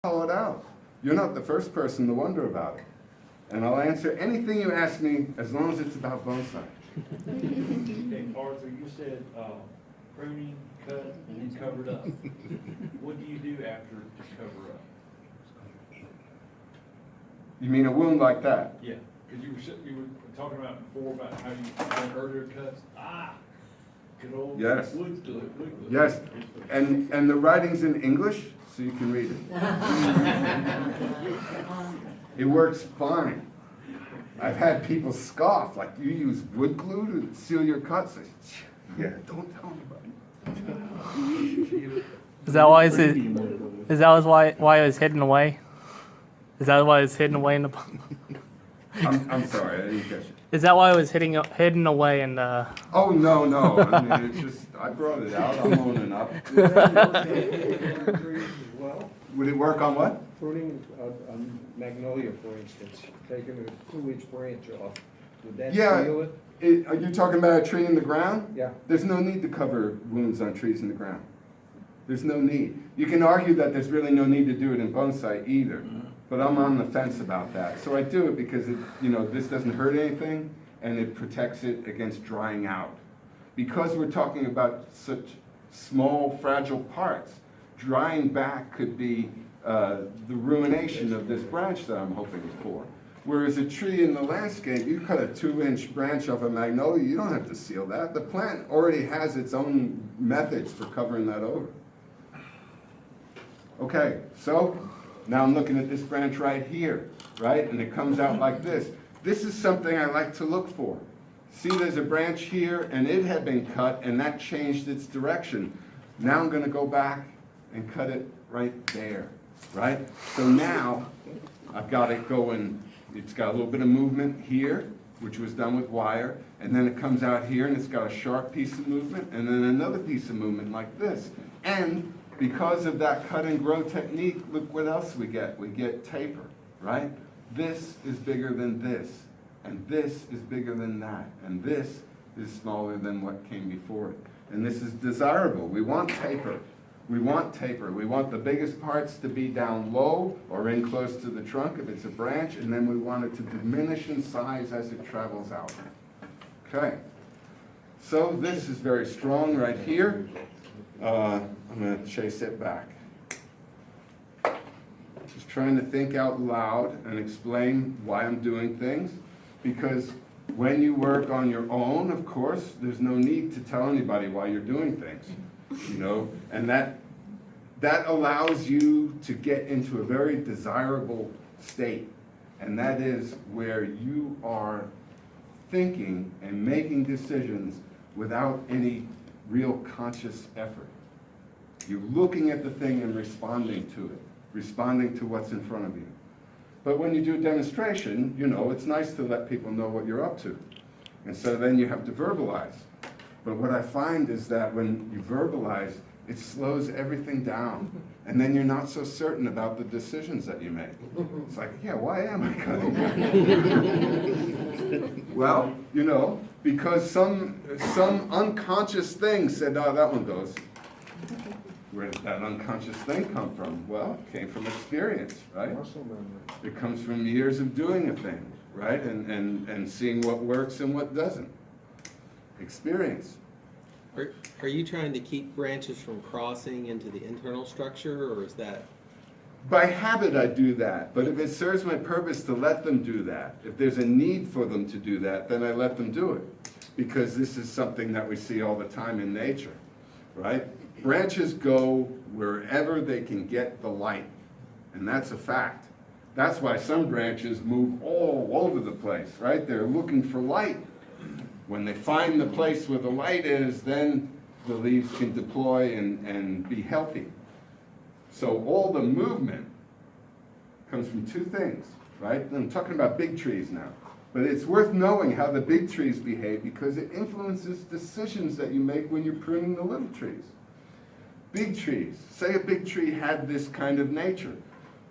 Call it out. You're not the first person to wonder about it. And I'll answer anything you ask me as long as it's about bonsai. Okay, Arthur, you said pruning, cut, and then covered up. What do you do after to cover up? You mean a wound like that? Yeah, because you were talking about before about how you done earlier cuts. Good old Yes. wood glue. Yes, and the writing's in English, so you can read it. It works fine. I've had people scoff, like, you use wood glue to seal your cuts? I say, yeah, don't tell anybody. Is that why why it was hidden away? Is that why it was hidden away in the? I'm sorry, I didn't catch it. Is that why it was hidden away in the? Oh, no, I mean, it's just, I brought it out, I'm owning up. Would it work on what? Pruning a magnolia, for instance, taking a 2-inch branch off, would that Yeah. seal it? Are you talking about a tree in the ground? Yeah. There's no need to cover wounds on trees in the ground. There's no need. You can argue that there's really no need to do it in bonsai either, but I'm on the fence about that. So I do it because this doesn't hurt anything and it protects it against drying out. Because we're talking about such small, fragile parts, drying back could be the ruination of this branch that I'm hoping for. Whereas a tree in the landscape, you cut a 2-inch branch off a magnolia, you don't have to seal that. The plant already has its own methods for covering that over. Okay, so now I'm looking at this branch right here, right? And it comes out like this. This is something I like to look for. See, there's a branch here, and it had been cut, and that changed its direction. Now I'm going to go back and cut it right there, right? So now I've got it going. It's got a little bit of movement here, which was done with wire, and then it comes out here, and it's got a sharp piece of movement, and then another piece of movement like this. And because of that cut and grow technique, look what else we get. We get taper, right? This is bigger than this, and this is bigger than that, and this is smaller than what came before it. And this is desirable. We want taper. We want taper. We want the biggest parts to be down low or in close to the trunk if it's a branch, and then we want it to diminish in size as it travels out. Okay. So this is very strong right here. I'm going to chase it back. Just trying to think out loud and explain why I'm doing things, because when you work on your own, of course, there's no need to tell anybody why you're doing things, and that allows you to get into a very desirable state, and that is where you are thinking and making decisions without any real conscious effort. You're looking at the thing and responding to it, responding to what's in front of you. But when you do a demonstration, it's nice to let people know what you're up to. And so then you have to verbalize. But what I find is that when you verbalize, it slows everything down. And then you're not so certain about the decisions that you make. It's like, yeah, why am I cutting that? Well, because some unconscious thing said, oh, that one goes. Where did that unconscious thing come from? Well, it came from experience, right? Muscle memory. It comes from years of doing a thing, right? And seeing what works and what doesn't. Experience. Are you trying to keep branches from crossing into the internal structure, or is that? By habit, I do that. But if it serves my purpose to let them do that, if there's a need for them to do that, then I let them do it. Because this is something that we see all the time in nature, right? Branches go wherever they can get the light, and that's a fact. That's why some branches move all over the place, right? They're looking for light. When they find the place where the light is, then the leaves can deploy and be healthy. So all the movement comes from two things, right? I'm talking about big trees now. But it's worth knowing how the big trees behave because it influences decisions that you make when you're pruning the little trees. Big trees, say a big tree had this kind of nature.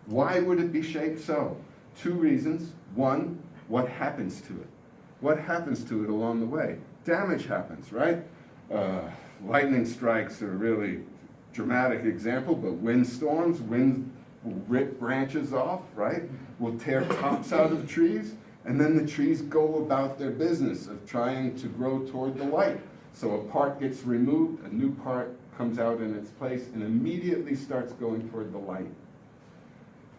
Why would it be shaped so? Two reasons. One, what happens to it? What happens to it along the way? Damage happens, right? Lightning strikes are a really dramatic example, but windstorms, We'll rip branches off, right? We'll tear tops out of trees, and then the trees go about their business of trying to grow toward the light. So a part gets removed, a new part comes out in its place, and immediately starts going toward the light.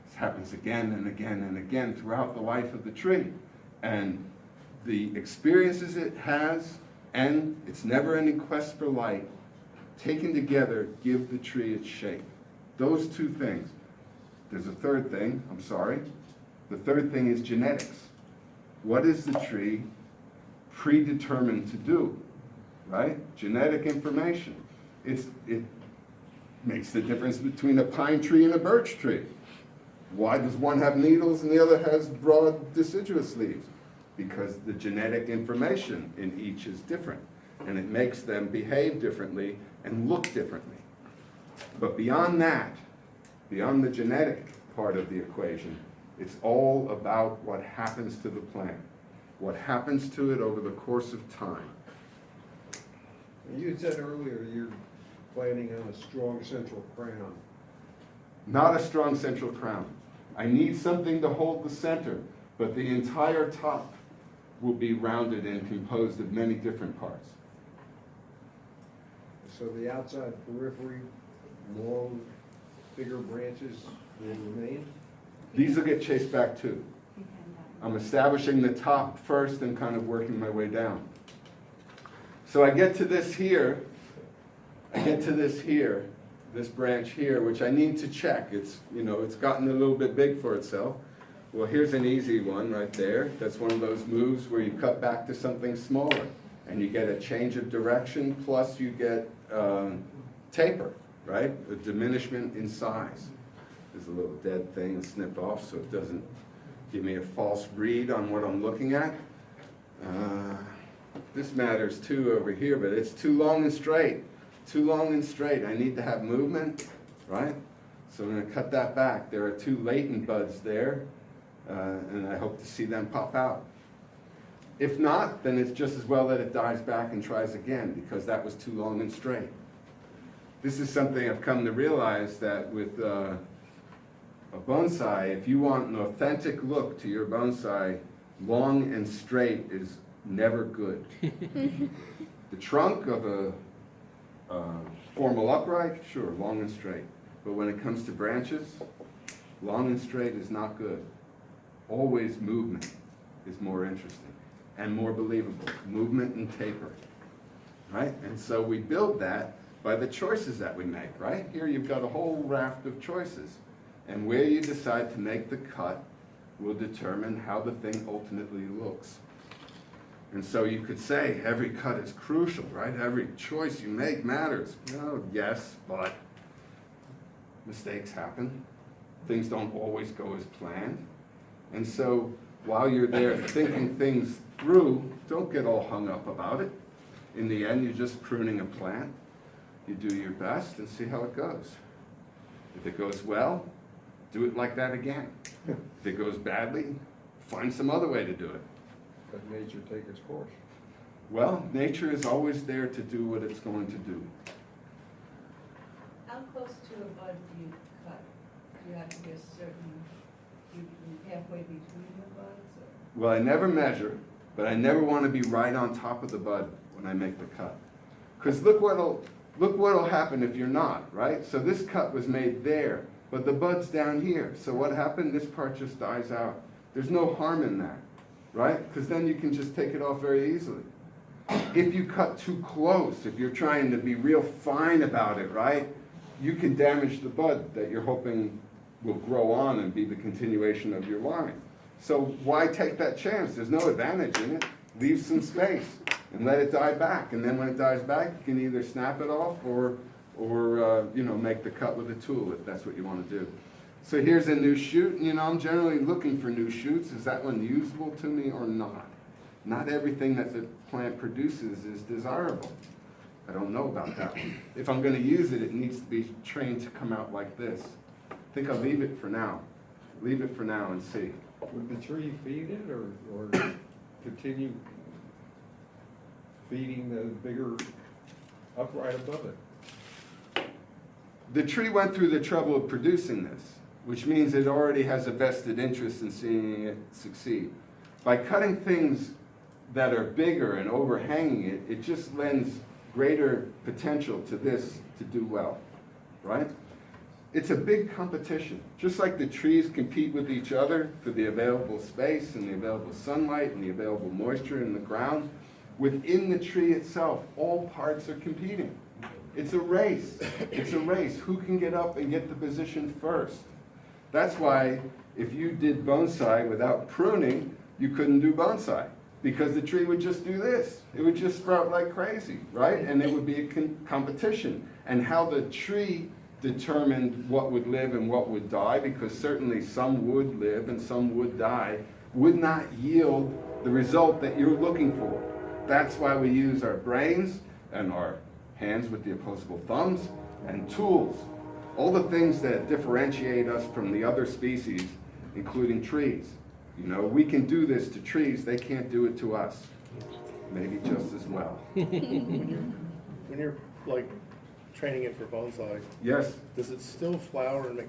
This happens again and again and again throughout the life of the tree. And the experiences it has, and it's never-ending quest for light, taken together, give the tree its shape. Those two things. There's a third thing, I'm sorry. The third thing is genetics. What is the tree predetermined to do, right? Genetic information. It makes the difference between a pine tree and a birch tree. Why does one have needles and the other has broad deciduous leaves? Because the genetic information in each is different, and it makes them behave differently and look differently. But beyond that, beyond the genetic part of the equation, it's all about what happens to the plant, what happens to it over the course of time. You had said earlier you're planning on a strong central crown. Not a strong central crown. I need something to hold the center, but the entire top will be rounded and composed of many different parts. So the outside periphery, long, bigger branches will remain? These will get chased back too. I'm establishing the top first and kind of working my way down. So I get to this here, this branch here, which I need to check. It's, it's gotten a little bit big for itself. Well, here's an easy one right there. That's one of those moves where you cut back to something smaller and you get a change of direction, plus you get taper, right? A diminishment in size. There's a little dead thing snipped off so it doesn't give me a false read on what I'm looking at. This matters too over here, but it's too long and straight. Too long and straight. I need to have movement, right? So I'm going to cut that back. There are two latent buds there, and I hope to see them pop out. If not, then it's just as well that it dies back and tries again, because that was too long and straight. This is something I've come to realize, that with a bonsai, if you want an authentic look to your bonsai, long and straight is never good. The trunk of a formal upright, sure, long and straight. But when it comes to branches, long and straight is not good. Always movement is more interesting and more believable. Movement and taper, right? And so we build that by the choices that we make, right? Here you've got a whole raft of choices. And where you decide to make the cut will determine how the thing ultimately looks. And so you could say every cut is crucial, right? Every choice you make matters. No, yes, but mistakes happen. Things don't always go as planned. And so while you're there thinking things through, don't get all hung up about it. In the end, you're just pruning a plant. You do your best and see how it goes. If it goes well, do it like that again. If it goes badly, find some other way to do it. Let nature take its course. Well, nature is always there to do what it's going to do. How close to a bud do you cut? Do you have to be a certain, halfway between the buds? Or? Well, I never measure, but I never want to be right on top of the bud when I make the cut. Because look what'll happen if you're not, right? So this cut was made there, but the bud's down here. So what happened? This part just dies out. There's no harm in that, right? Because then you can just take it off very easily. If you cut too close, if you're trying to be real fine about it, right, you can damage the bud that you're hoping will grow on and be the continuation of your line. So why take that chance? There's no advantage in it. Leave some space and let it die back. And then when it dies back, you can either snap it off or make the cut with a tool if that's what you want to do. So here's a new shoot, and I'm generally looking for new shoots. Is that one usable to me or not? Not everything that the plant produces is desirable. I don't know about that one. If I'm going to use it, it needs to be trained to come out like this. I think I'll leave it for now. Leave it for now and see. Would the tree feed it or continue feeding the bigger upright above it? The tree went through the trouble of producing this, which means it already has a vested interest in seeing it succeed. By cutting things that are bigger and overhanging it, it just lends greater potential to this to do well, right? It's a big competition. Just like the trees compete with each other for the available space and the available sunlight and the available moisture in the ground, within the tree itself, all parts are competing. It's a race. It's a race. Who can get up and get the position first? That's why if you did bonsai without pruning, you couldn't do bonsai, because the tree would just do this. It would just sprout like crazy, right? And it would be a competition. And how the tree determined what would live and what would die, because certainly some would live and some would die, would not yield the result that you're looking for. That's why we use our brains and our hands with the opposable thumbs and tools. All the things that differentiate us from the other species, including trees. You know, we can do this to trees, they can't do it to us. Maybe just as well. When you're like training it for bonsai, Yes, does it still flower and make